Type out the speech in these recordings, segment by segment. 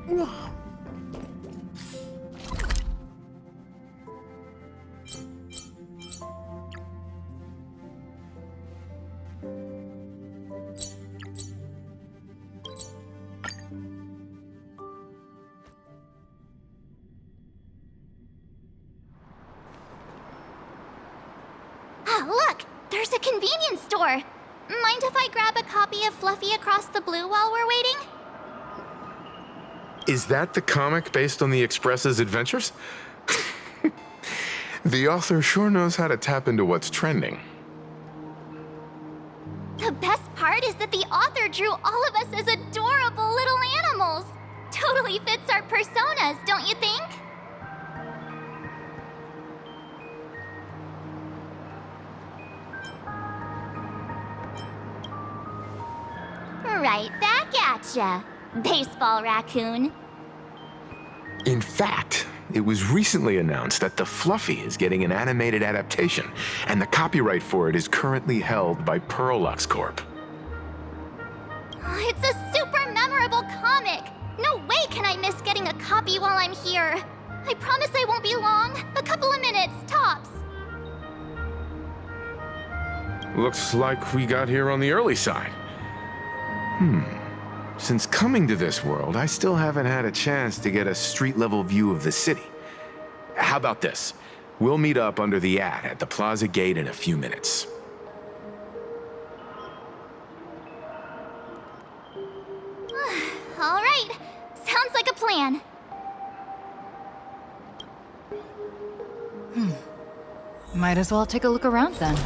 Look! There's a convenience store! Mind if I grab a copy of Fluffy Across the Blue while we're waiting? Is that the comic based on the Express's adventures? The author sure knows how to tap into what's trending. The best part is that the author drew all of us as adorable little animals. Totally fits our personas, don't you think? Right back at ya, baseball raccoon. In fact, it was recently announced that the Fluffy is getting an animated adaptation, and the copyright for it is currently held by Pearlux Corp. It's a super memorable comic! No way can I miss getting a copy while I'm here. I promise I won't be long. A couple of minutes, tops. Looks like we got here on the early side. Since coming to this world, I still haven't had a chance to get a street-level view of the city. How about this? We'll meet up under the ad at the plaza gate in a few minutes. All right, sounds like a plan. Might as well take a look around then.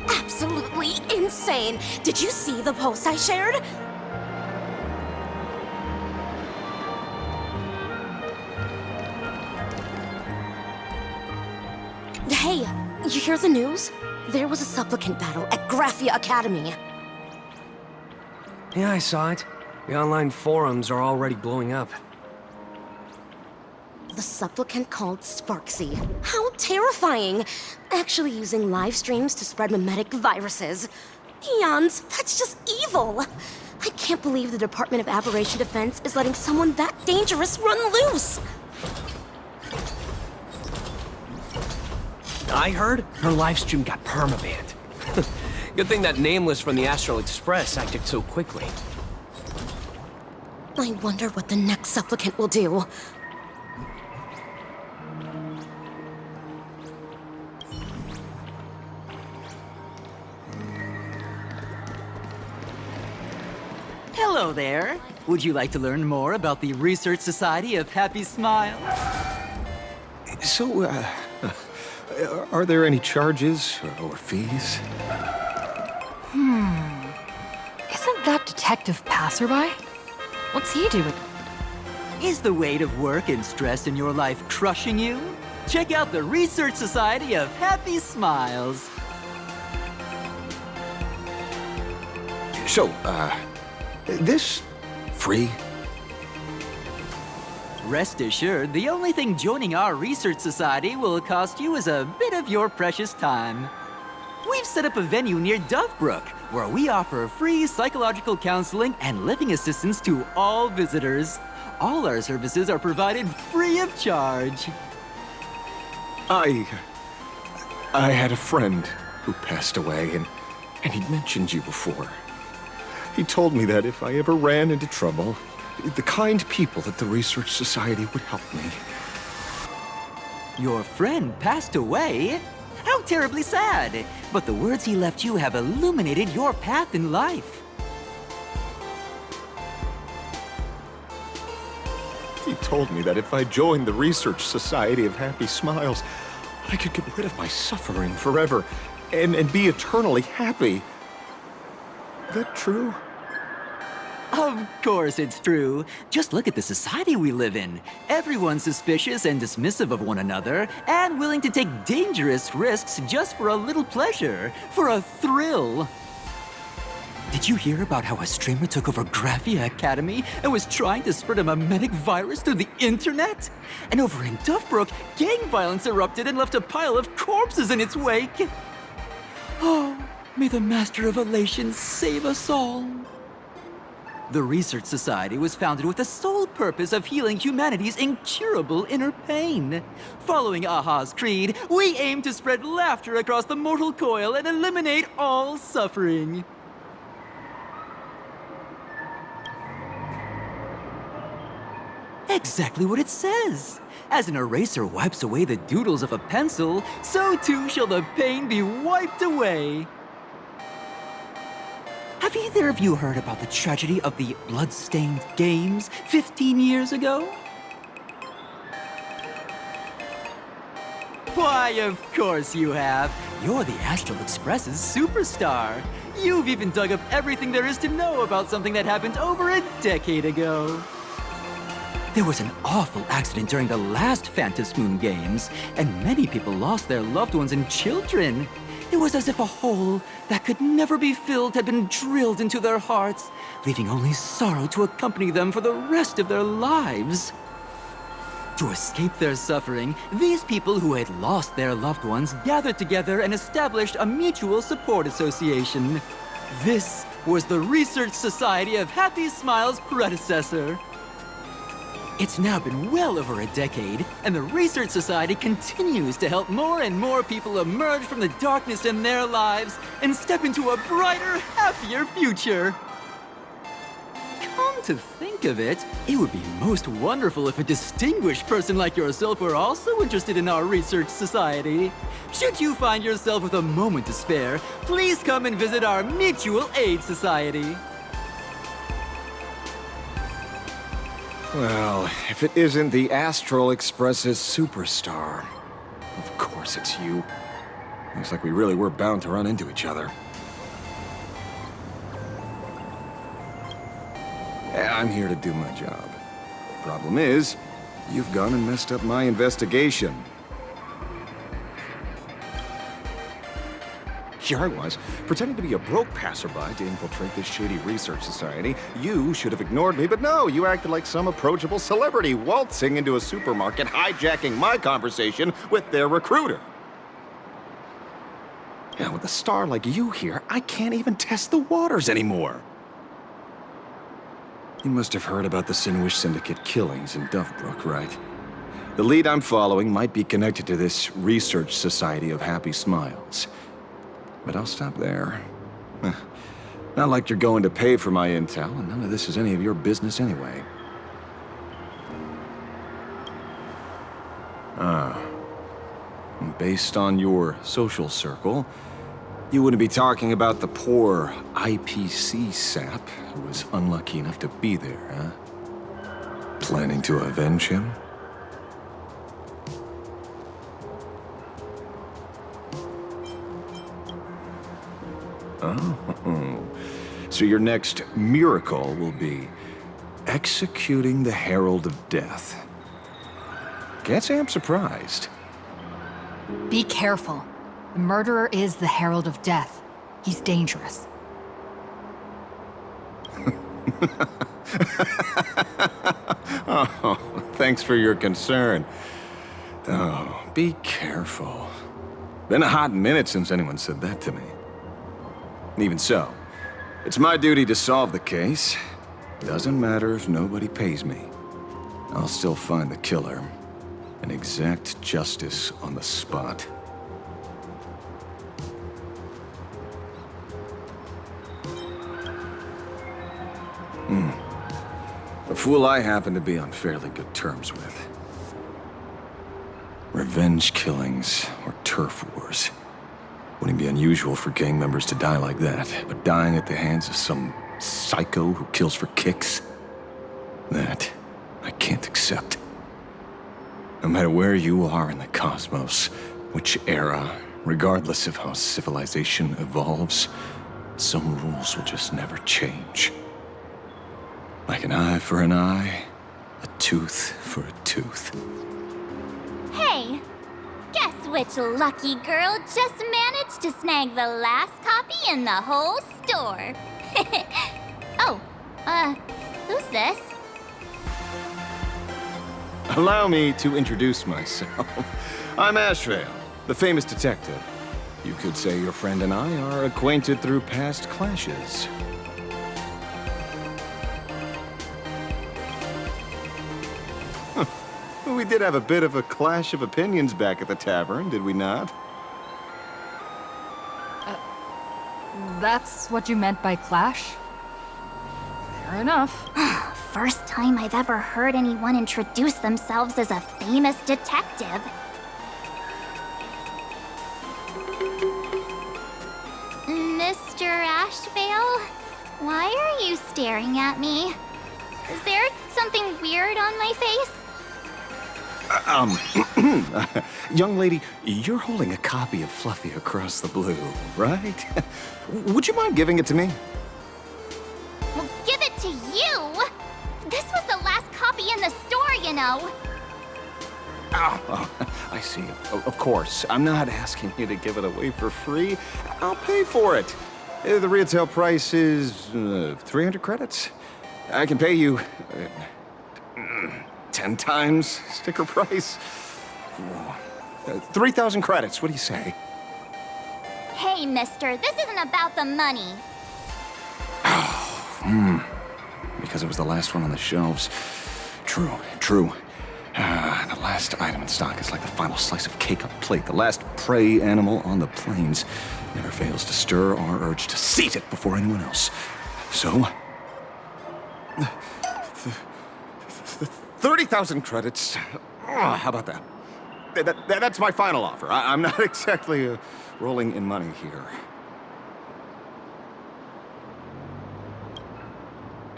Absolutely insane! Did you see the post I shared? Hey, you hear the news? There was a supplicant battle at Graphia Academy. Yeah, I saw it. The online forums are already blowing up. The supplicant called Sparksy. How terrifying! Actually using live streams to spread mimetic viruses. Eons, that's just evil! I can't believe the Department of Aberration Defense is letting someone that dangerous run loose! I heard her livestream got permabanned. Good thing that Nameless from the Astral Express acted so quickly. I wonder what the next supplicant will do. Hello there. Would you like to learn more about the Research Society of Happy Smiles? So, are there any charges or fees? Isn't that Detective Passerby? What's he doing? Is the weight of work and stress in your life crushing you? Check out the Research Society of Happy Smiles. So, this free? Rest assured, the only thing joining our Research Society will cost you is a bit of your precious time. We've set up a venue near Dovebrook, where we offer free psychological counseling and living assistance to all visitors. All our services are provided free of charge. I had a friend who passed away, and he'd mentioned you before. He told me that if I ever ran into trouble, the kind people at the Research Society would help me. Your friend passed away? How terribly sad! But the words he left you have illuminated your path in life. He told me that if I joined the Research Society of Happy Smiles, I could get rid of my suffering forever and be eternally happy. That true? Of course it's true. Just look at the society we live in. Everyone's suspicious and dismissive of one another, and willing to take dangerous risks just for a little pleasure, for a thrill. Did you hear about how a streamer took over Graphia Academy and was trying to spread a mimetic virus through the internet? And over in Dovebrook, gang violence erupted and left a pile of corpses in its wake. Oh, May the Master of Elation save us all. The Research Society was founded with the sole purpose of healing humanity's incurable inner pain. Following Aha's creed, we aim to spread laughter across the mortal coil and eliminate all suffering. Exactly what it says. As an eraser wipes away the doodles of a pencil, so too shall the pain be wiped away. Have either of you heard about the tragedy of the Bloodstained Games 15 years ago? Why, of course you have. You're the Astral Express's superstar. You've even dug up everything there is to know about something that happened over a decade ago. There was an awful accident during the last Phantom Moon Games, and many people lost their loved ones and children. It was as if a hole that could never be filled had been drilled into their hearts, leaving only sorrow to accompany them for the rest of their lives. To escape their suffering, these people who had lost their loved ones gathered together and established a mutual support association. This was the Research Society of Happy Smiles' predecessor. It's now been well over a decade, and the Research Society continues to help more and more people emerge from the darkness in their lives and step into a brighter, happier future. Come to think of it, it would be most wonderful if a distinguished person like yourself were also interested in our Research Society. Should you find yourself with a moment to spare, please come and visit our Mutual Aid Society. Well, if it isn't the Astral Express's superstar. Of course it's you. Looks like we really were bound to run into each other. Yeah, I'm here to do my job. Problem is, you've gone and messed up my investigation. Here I was, pretending to be a broke passerby to infiltrate this shady research society. You should have ignored me, but no, you acted like some approachable celebrity waltzing into a supermarket, hijacking my conversation with their recruiter. Yeah, with a star like you here, I can't even test the waters anymore. You must have heard about the Sinwish Syndicate killings in Dovebrook, right? The lead I'm following might be connected to this Research Society of Happy Smiles. But I'll stop there. Not like you're going to pay for my intel, and none of this is any of your business anyway. Based on your social circle, you wouldn't be talking about the poor IPC sap who was unlucky enough to be there, huh? Planning to avenge him? Oh, so your next miracle will be executing the Herald of Death. Can't say I'm surprised. Be careful. The murderer is the Herald of Death. He's dangerous. Oh, thanks for your concern. Oh, be careful. Been a hot minute since anyone said that to me. Even so, it's my duty to solve the case. Doesn't matter if nobody pays me. I'll still find the killer and exact justice on the spot. A fool I happen to be on fairly good terms with. Revenge killings or turf wars. Wouldn't be unusual for gang members to die like that, but dying at the hands of some psycho who kills for kicks? That I can't accept. No matter where you are in the cosmos, which era, regardless of how civilization evolves, some rules will just never change. Like an eye for an eye, a tooth for a tooth. Hey, guess which lucky girl just managed to snag the last copy in the whole store? Oh, who's this? Allow me to introduce myself. I'm Ashvale, the famous detective. You could say your friend and I are acquainted through past clashes. Huh. We did have a bit of a clash of opinions back at the tavern, did we not? That's what you meant by clash? Fair enough. First time I've ever heard anyone introduce themselves as a famous detective. Mr. Ashvale? Why are you staring at me? Is there something weird on my face? Young lady, you're holding a copy of Fluffy Across the Blue, right? Would you mind giving it to me? Well, give it to you! This was the last copy in the store, you know. Oh, I see. Of course. I'm not asking you to give it away for free. I'll pay for it. The retail price is 300 credits. I can pay you 10 times sticker price. 3,000 credits. What do you say? Hey, mister, this isn't about the money. Because it was the last one on the shelves. True. The last item in stock is like the final slice of cake on a plate. The last prey animal on the plains never fails to stir our urge to seize it before anyone else. So, 30,000 credits. How about that? That's my final offer. I'm not exactly rolling in money here.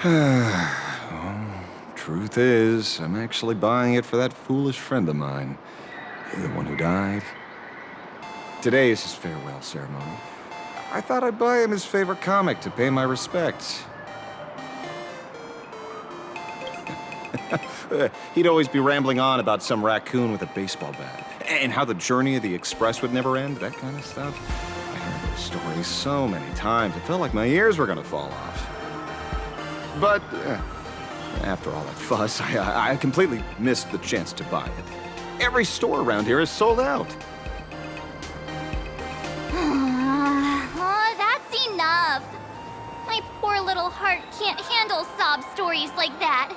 Well, truth is, I'm actually buying it for that foolish friend of mine. The one who died. Today is his farewell ceremony. I thought I'd buy him his favorite comic to pay my respects. He'd always be rambling on about some raccoon with a baseball bat, and how the journey of the express would never end, that kind of stuff. I heard those stories so many times, it felt like my ears were gonna fall off. But after all that fuss, I completely missed the chance to buy it. Every store around here is sold out. Oh, that's enough. My poor little heart can't handle sob stories like that.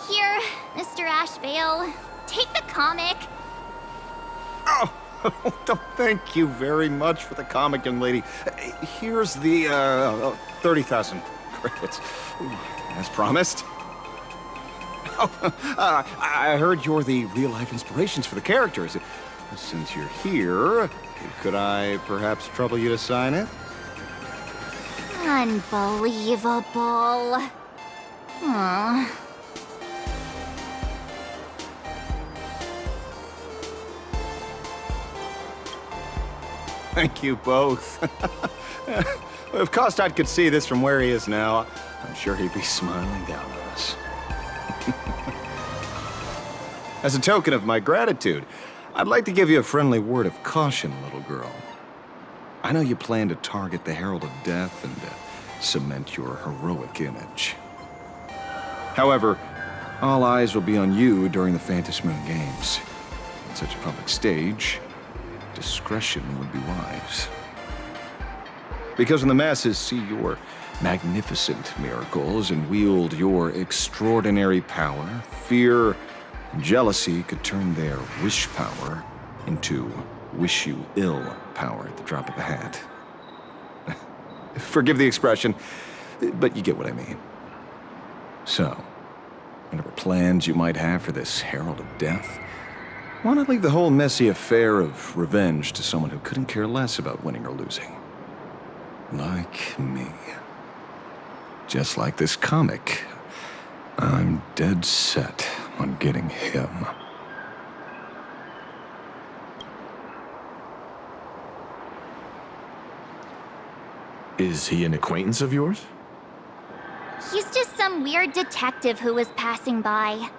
Here, Mr. Ashvale, take the comic. Oh, thank you very much for the comic, young lady. Here's the 30,000 credits, as promised. Oh, I heard you're the real-life inspirations for the characters. Since you're here, could I perhaps trouble you to sign it? Unbelievable. Aww. Thank you both. If Kostad could see this from where he is now, I'm sure he'd be smiling down on us. As a token of my gratitude, I'd like to give you a friendly word of caution, little girl. I know you plan to target the Herald of Death and cement your heroic image. However, all eyes will be on you during the Phantom Moon Games. On such a public stage, discretion would be wise. Because when the masses see your magnificent miracles and wield your extraordinary power, fear and jealousy could turn their wish power into wish you ill power at the drop of a hat. Forgive the expression, but you get what I mean. So, whatever plans you might have for this Herald of Death, why not leave the whole messy affair of revenge to someone who couldn't care less about winning or losing? Like me. Just like this comic, I'm dead set on getting him. Is he an acquaintance of yours? He's just some weird detective who was passing by.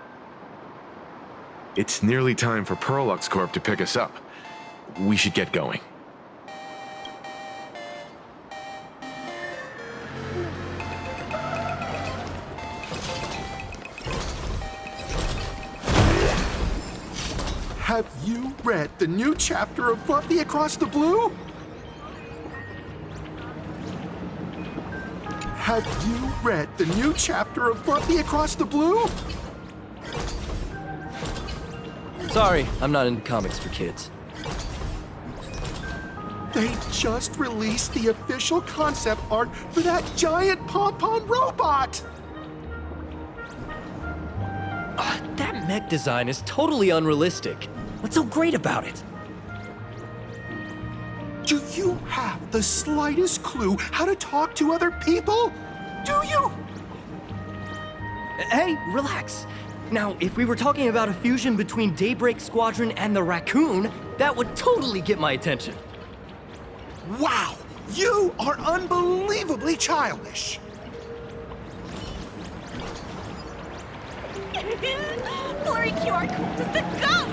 It's nearly time for Perlux Corp to pick us up. We should get going. Have you read the new chapter of Fluffy Across the Blue? Have you read the new chapter of Fluffy Across the Blue? Sorry, I'm not into comics for kids. They just released the official concept art for that giant pom-pom robot! That mech design is totally unrealistic. What's so great about it? Do you have the slightest clue how to talk to other people? Do you? Hey, relax. Now, if we were talking about a fusion between Daybreak Squadron and the Raccoon, that would totally get my attention. Wow! You are unbelievably childish! Blurry QR code is the GOAT!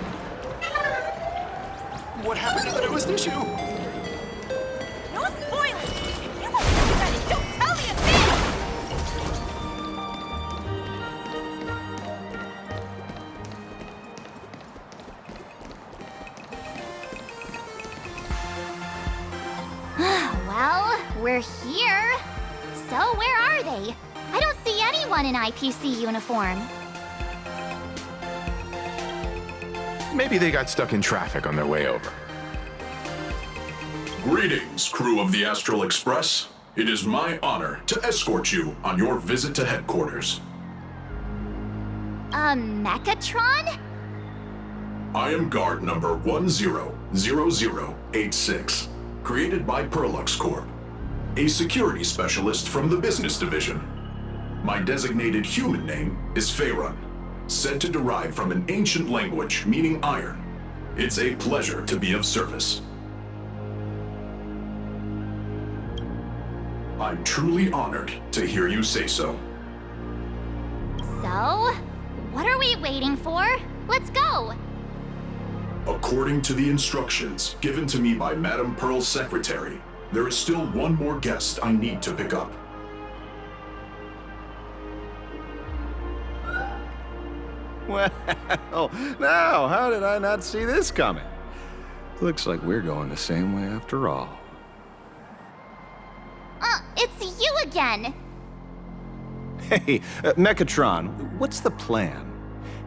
What happened to the newest issue? No spoilers! If you won't look at it, don't tell me a thing! Well, we're here. So where are they? I don't see anyone in IPC uniform. Maybe they got stuck in traffic on their way over. Greetings, crew of the Astral Express. It is my honor to escort you on your visit to headquarters. Mechatron? I am guard number 100086, created by Perlux Corp, a security specialist from the business division. My designated human name is Faerun, said to derive from an ancient language meaning iron. It's a pleasure to be of service. I'm truly honored to hear you say so. So, what are we waiting for? Let's go! According to the instructions given to me by Madame Pearl's secretary, there is still one more guest I need to pick up. Well, now, how did I not see this coming? Looks like we're going the same way after all. It's you again! Hey, Mechatron, what's the plan?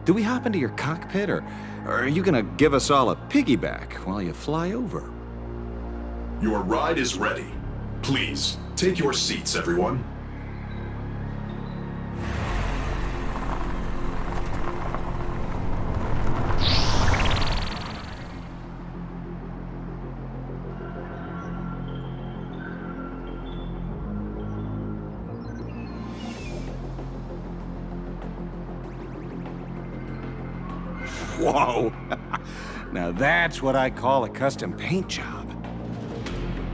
Do we hop into your cockpit, or are you gonna give us all a piggyback while you fly over? Your ride is ready. Please, take your seats, everyone. Whoa! Now that's what I call a custom paint job.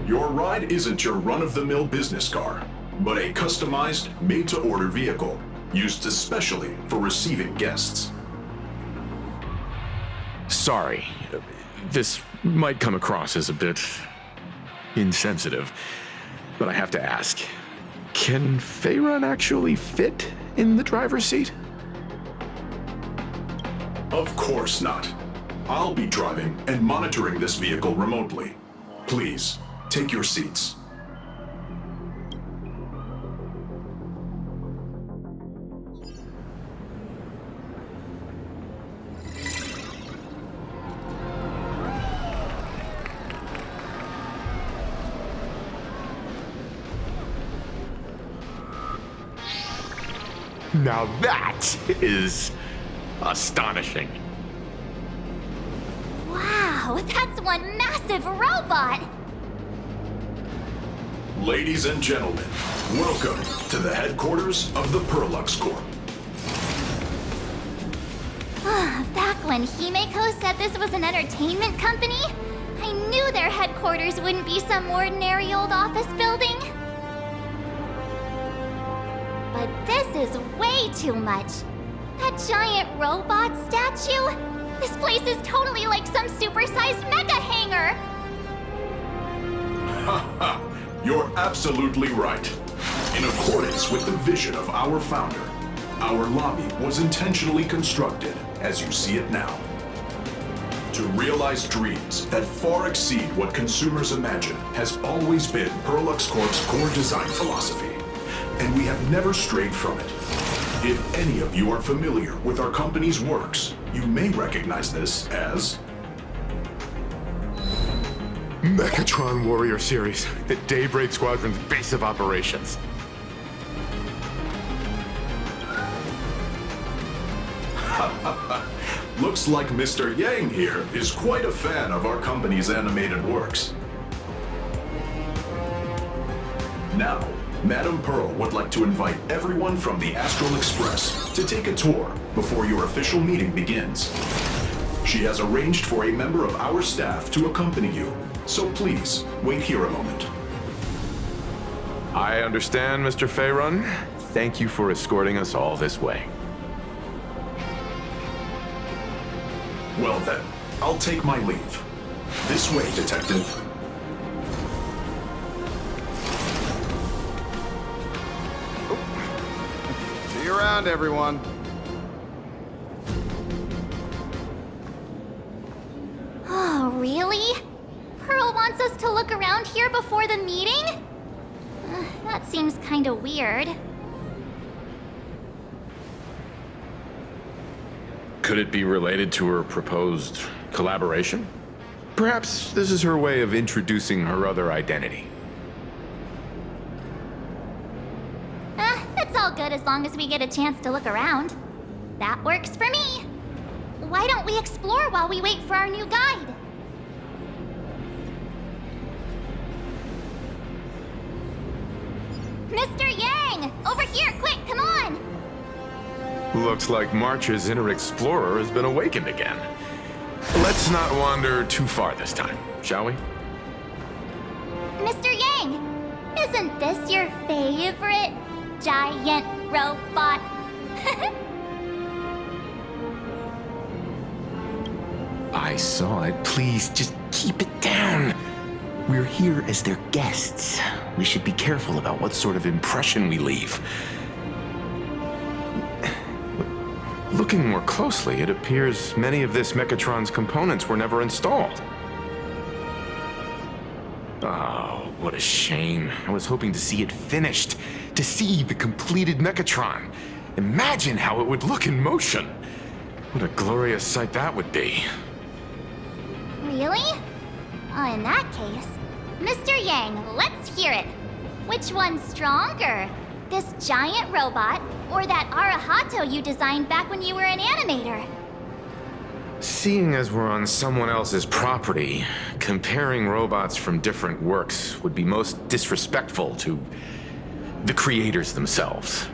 Your ride isn't your run-of-the-mill business car, but a customized, made-to-order vehicle, used especially for receiving guests. Sorry, this might come across as a bit insensitive, but I have to ask, can Faerun actually fit in the driver's seat? Of course not. I'll be driving and monitoring this vehicle remotely. Please, take your seats. Now that is astonishing. Wow, that's one massive robot! Ladies and gentlemen, welcome to the headquarters of the Perlux Corp. Back when Himeko said this was an entertainment company, I knew their headquarters wouldn't be some ordinary old office building. But this is way too much. That giant robot statue? This place is totally like some supersized mega hangar! Ha ha! You're absolutely right. In accordance with the vision of our founder, our lobby was intentionally constructed as you see it now. To realize dreams that far exceed what consumers imagine has always been Perlux Corp's core design philosophy. and we have never strayed from it. If any of you are familiar with our company's works, you may recognize this as Mechatron Warrior Series, the Daybreak Squadron's base of operations. Looks like Mr. Yang here is quite a fan of our company's animated works. Now, Madame Pearl would like to invite everyone from the Astral Express to take a tour before your official meeting begins. She has arranged for a member of our staff to accompany you, so please wait here a moment. I understand, Mr. Faerun. Thank you for escorting us all this way. Well then, I'll take my leave. This way, Detective. See you around, everyone. Oh, really? Pearl wants us to look around here before the meeting? That seems kinda weird. Could it be related to her proposed collaboration? Perhaps this is her way of introducing her other identity. It's all good as long as we get a chance to look around. That works for me. Why don't we explore while we wait for our new guide? Mr. Yang! Over here, quick, come on! Looks like March's inner explorer has been awakened again. Let's not wander too far this time, shall we? Mr. Yang! Isn't this your favorite giant robot? I saw it. Please, just keep it down. We're here as their guests. We should be careful about what sort of impression we leave. Looking more closely, it appears many of this Mechatron's components were never installed. Oh, what a shame. I was hoping to see it finished, to see the completed Mechatron. Imagine how it would look in motion. What a glorious sight that would be. Really? In that case, Mr. Yang, let's hear it. Which one's stronger? This giant robot, or that Arahato you designed back when you were an animator? Seeing as we're on someone else's property, comparing robots from different works would be most disrespectful to the creators themselves.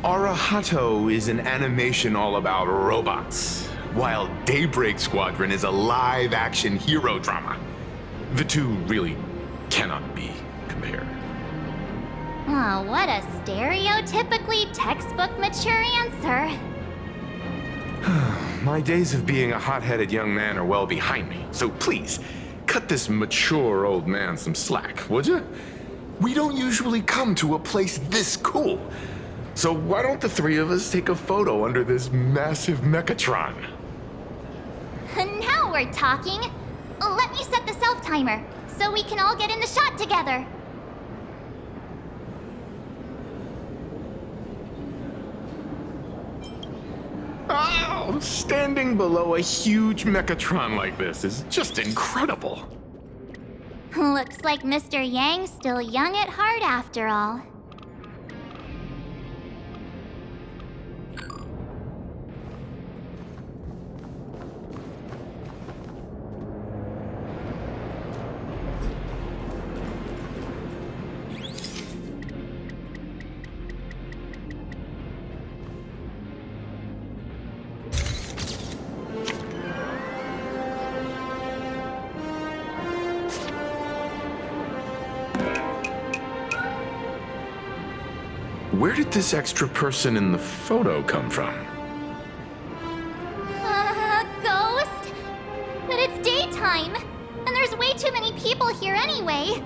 Arahato is an animation all about robots, while Daybreak Squadron is a live-action hero drama. The two really cannot be compared. Oh, what a stereotypically textbook mature answer. My days of being a hot-headed young man are well behind me, so please, cut this mature old man some slack, would you? We don't usually come to a place this cool. So why don't the three of us take a photo under this massive Mechatron? Now we're talking. Let me set the self-timer, so we can all get in the shot together. Oh, standing below a huge Mechatron like this is just incredible. Looks like Mr. Yang's still young at heart after all. Where did this extra person in the photo come from? Ghost? But it's daytime, and there's way too many people here anyway.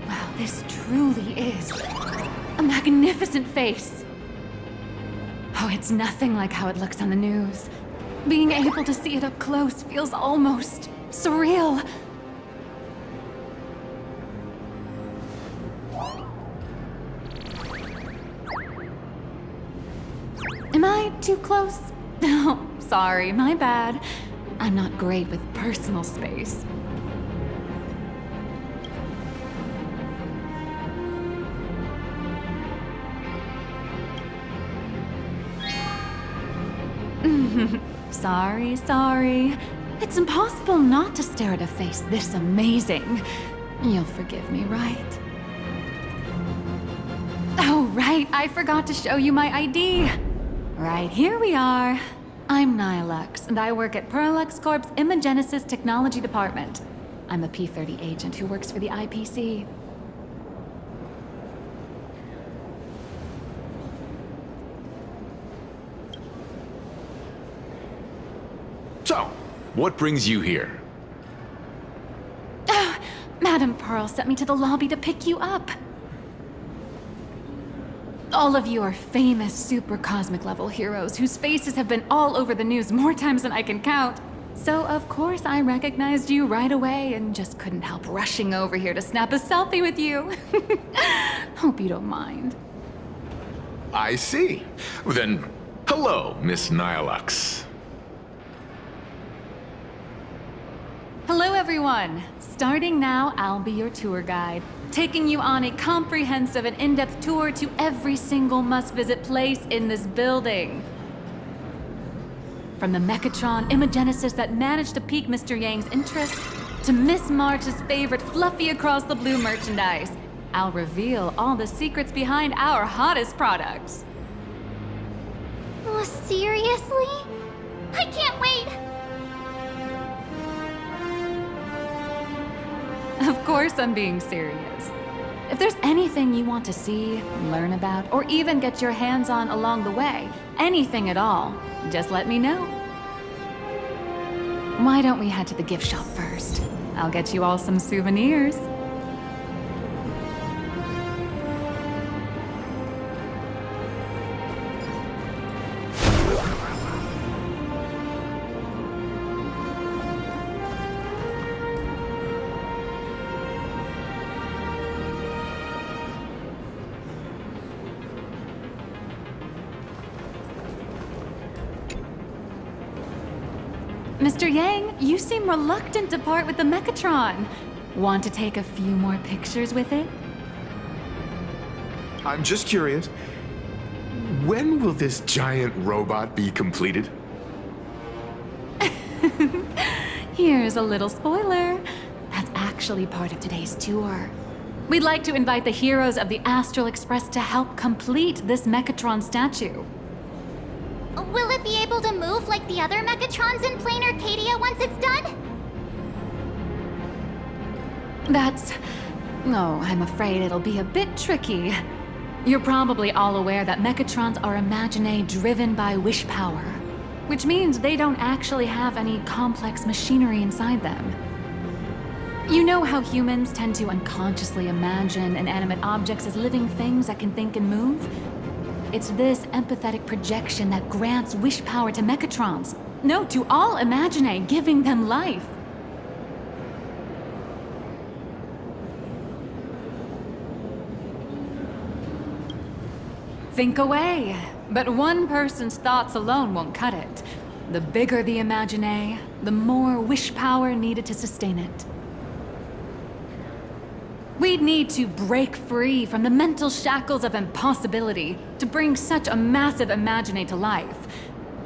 Wow, this truly is a magnificent face. Oh, it's nothing like how it looks on the news. Being able to see it up close feels almost surreal. Am I too close? Oh, sorry, my bad. I'm not great with personal space. Sorry. It's impossible not to stare at a face this amazing. You'll forgive me, right? Oh, right, I forgot to show you my ID. Right, here we are. I'm Nihilux, and I work at Parallax Corp's Imagenesis Technology Department. I'm a P-30 agent who works for the IPC. So, what brings you here? Madam Pearl sent me to the lobby to pick you up. All of you are famous super cosmic level heroes whose faces have been all over the news more times than I can count. So of course I recognized you right away and just couldn't help rushing over here to snap a selfie with you. Hope you don't mind. I see. Then, hello, Miss Nihilux. Hello everyone! Starting now, I'll be your tour guide, taking you on a comprehensive and in-depth tour to every single must-visit place in this building. From the Mechatron Imagenesis that managed to pique Mr. Yang's interest, to Miss March's favorite fluffy across the blue merchandise, I'll reveal all the secrets behind our hottest products. Oh, seriously? I can't wait! Of course I'm being serious. If there's anything you want to see, learn about, or even get your hands on along the way, anything at all, just let me know. Why don't we head to the gift shop first? I'll get you all some souvenirs. Mr. Yang, you seem reluctant to part with the Mechatron. Want to take a few more pictures with it? I'm just curious. When will this giant robot be completed? Here's a little spoiler. That's actually part of today's tour. We'd like to invite the heroes of the Astral Express to help complete this Mechatron statue. Will it be able to move like the other Mechatrons in Plain Arcadia once it's done? No, I'm afraid it'll be a bit tricky. You're probably all aware that Mechatrons are Imaginae driven by wish power, which means they don't actually have any complex machinery inside them. You know how humans tend to unconsciously imagine inanimate objects as living things that can think and move? It's this empathetic projection that grants wish power to Mechatrons. No, to all Imaginae, giving them life. Think away. But one person's thoughts alone won't cut it. The bigger the Imaginae, the more wish power needed to sustain it. We'd need to break free from the mental shackles of impossibility to bring such a massive Imaginae to life.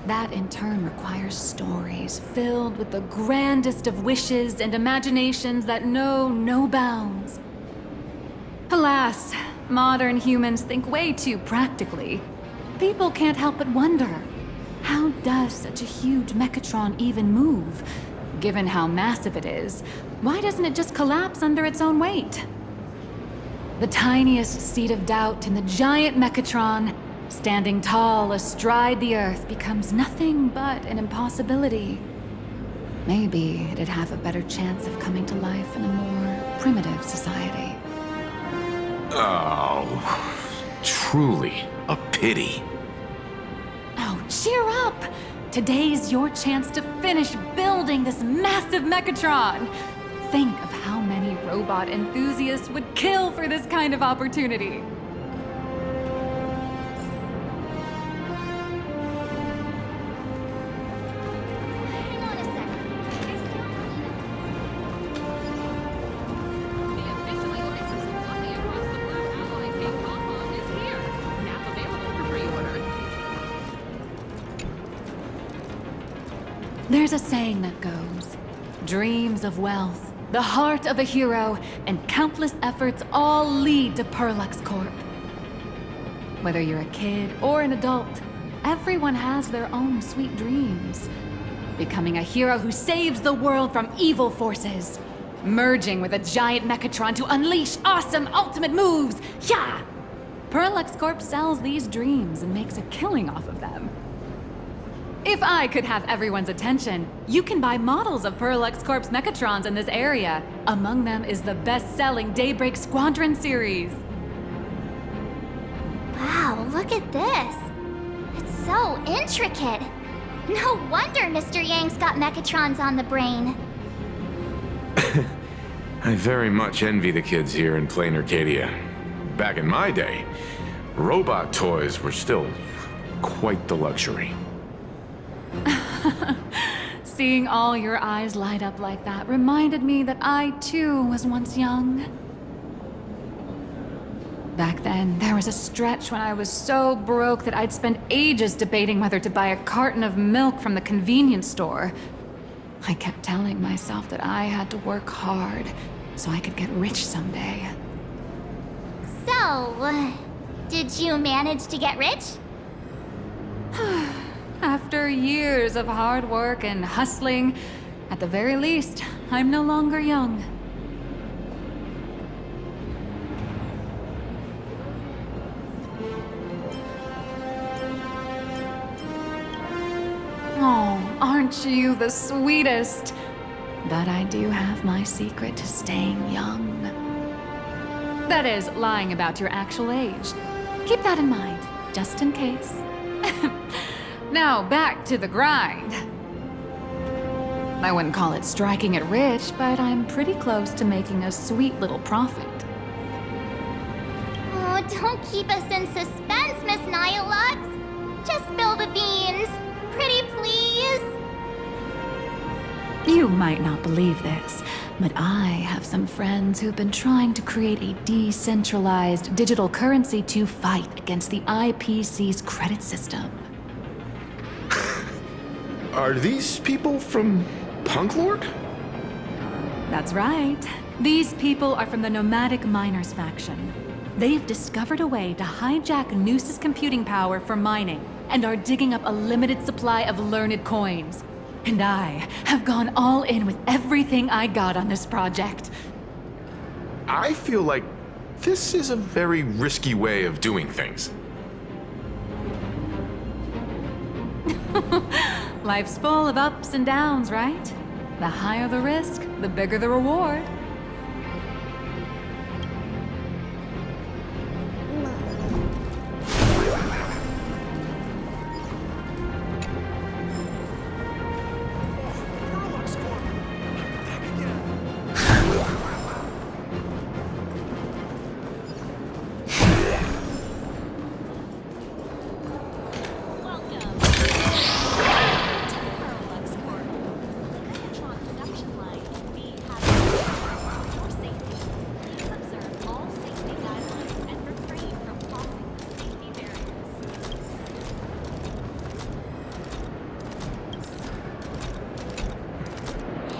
That in turn requires stories filled with the grandest of wishes and imaginations that know no bounds. Alas, modern humans think way too practically. People can't help but wonder, how does such a huge Mechatron even move? Given how massive it is, why doesn't it just collapse under its own weight? The tiniest seed of doubt in the giant Mechatron, standing tall astride the Earth, becomes nothing but an impossibility. maybe it'd have a better chance of coming to life in a more primitive society. Oh, truly a pity. Oh, cheer up! Today's your chance to finish building this massive Mechatron. Think of how many robot enthusiasts would kill for this kind of opportunity. Hang on a second. The officially licensed copy across the blue alloy king pom-pom is here. Now available for pre-order. There's a saying that goes, dreams of wealth, the heart of a hero, and countless efforts all lead to Perlux Corp. Whether you're a kid or an adult, everyone has their own sweet dreams. Becoming a hero who saves the world from evil forces. Merging with a giant Mechatron to unleash awesome ultimate moves. Yeah! Perlux Corp sells these dreams and makes a killing off of them. If I could have everyone's attention, you can buy models of Perlux Corp's Mechatrons in this area. Among them is the best-selling Daybreak Squadron series. Wow, look at this. It's so intricate. No wonder Mr. Yang's got Mechatrons on the brain. I very much envy the kids here in Plain Arcadia. Back in my day, robot toys were still quite the luxury. Seeing all your eyes light up like that reminded me that I, too, was once young. Back then, there was a stretch when I was so broke that I'd spend ages debating whether to buy a carton of milk from the convenience store. I kept telling myself that I had to work hard so I could get rich someday. So, did you manage to get rich? After years of hard work and hustling, at the very least, I'm no longer young. Oh, aren't you the sweetest? But I do have my secret to staying young. That is, lying about your actual age. Keep that in mind, just in case. Now, back to the grind. I wouldn't call it striking it rich, but I'm pretty close to making a sweet little profit. Oh, don't keep us in suspense, Miss Nihilux. Just spill the beans. Pretty please. You might not believe this, but I have some friends who've been trying to create a decentralized digital currency to fight against the IPC's credit system. Are these people from Punklord? That's right. These people are from the Nomadic Miners faction. They've discovered a way to hijack Noose's computing power for mining and are digging up a limited supply of learned coins. And I have gone all in with everything I got on this project. I feel like this is a very risky way of doing things. Life's full of ups and downs, right? The higher the risk, the bigger the reward.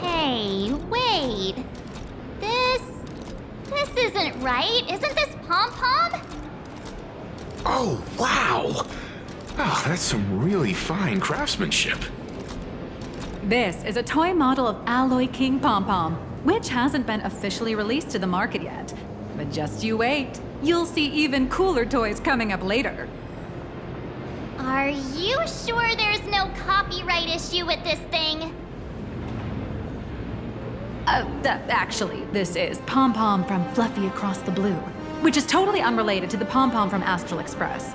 Hey, wait. This isn't right. Isn't this Pom-Pom? Oh, wow! Oh, that's some really fine craftsmanship. This is a toy model of Alloy King Pom-Pom, which hasn't been officially released to the market yet. But just you wait. You'll see even cooler toys coming up later. Are you sure there's no copyright issue with this thing? Actually, this is Pom Pom from Fluffy Across the Blue, which is totally unrelated to the Pom Pom from Astral Express.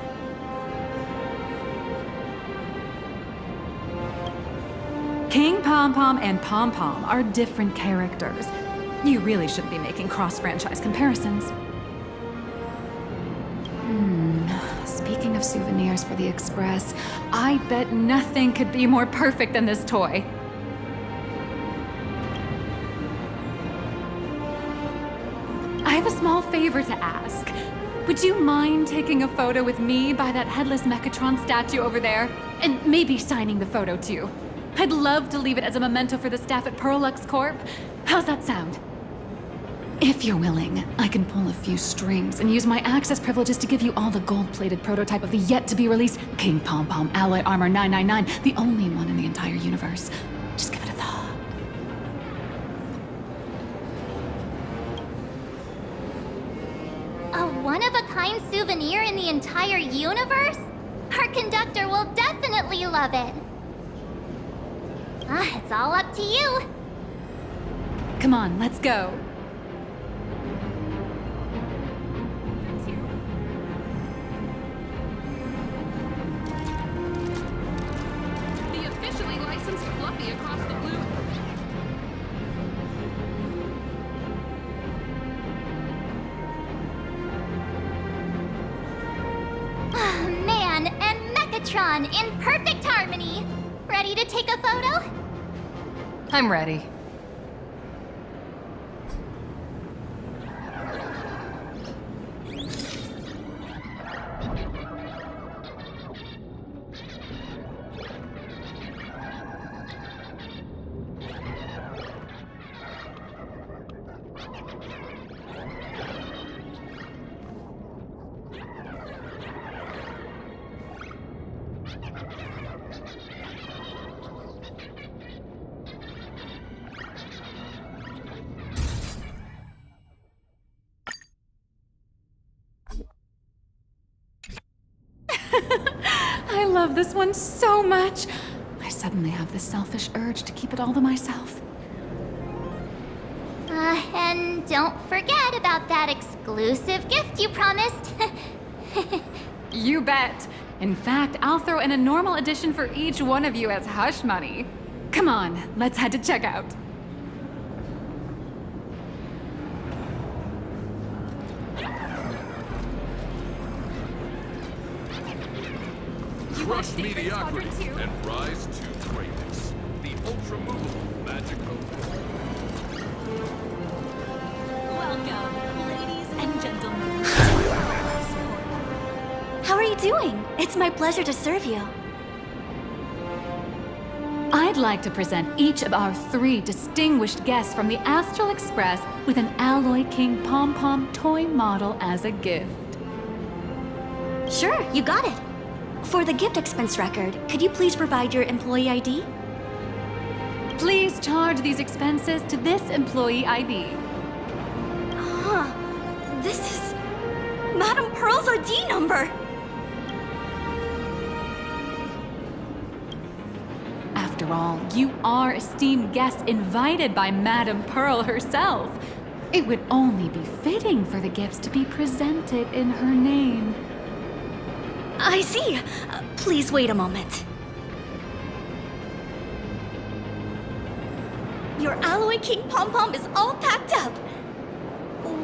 King Pom Pom and Pom Pom are different characters. You really shouldn't be making cross-franchise comparisons. Speaking of souvenirs for the Express, I bet nothing could be more perfect than this toy. I have a small favor to ask. Would you mind taking a photo with me by that headless Mechatron statue over there? And maybe signing the photo too. I'd love to leave it as a memento for the staff at Perlux Corp. How's that sound? If you're willing, I can pull a few strings and use my access privileges to give you all the gold-plated prototype of the yet-to-be-released King Pom Pom Alloy Armor 999, the only one in the entire universe. Just give it a thought. A one-of-a-kind souvenir in the entire universe? Our conductor will definitely love it. It's all up to you. Come on, let's go. The officially licensed Fluffy Across the Blue. Man and Mechatron in perfect harmony. Ready to take a photo? I'm ready. I love this one so much. I suddenly have this selfish urge to keep it all to myself. And don't forget about that exclusive gift you promised. You bet. In fact, I'll throw in a normal edition for each one of you as hush money. Come on, let's head to checkout. Crush mediocrity and rise to greatness. The ultra-movable magic Welcome, ladies and gentlemen. How are you doing? It's my pleasure to serve you. I'd like to present each of our 3 distinguished guests from the Astral Express with an Alloy King Pom Pom toy model as a gift. Sure, you got it. For the gift expense record, could you please provide your employee ID? Please charge these expenses to this employee ID. This is Madame Pearl's ID number. After all, you are esteemed guests invited by Madame Pearl herself. It would only be fitting for the gifts to be presented in her name. I see. Please wait a moment. Your Alloy King Pom Pom is all packed up.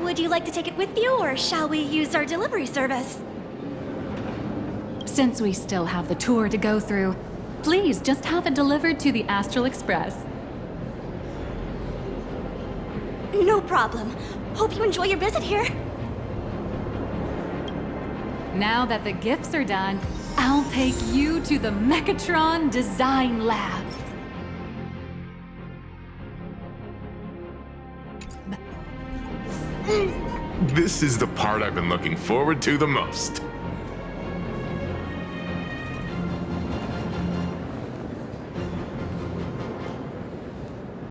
Would you like to take it with you, or shall we use our delivery service? Since we still have the tour to go through, please just have it delivered to the Astral Express. No problem. Hope you enjoy your visit here. Now that the gifts are done, I'll take you to the Mechatron Design Lab. This is the part I've been looking forward to the most.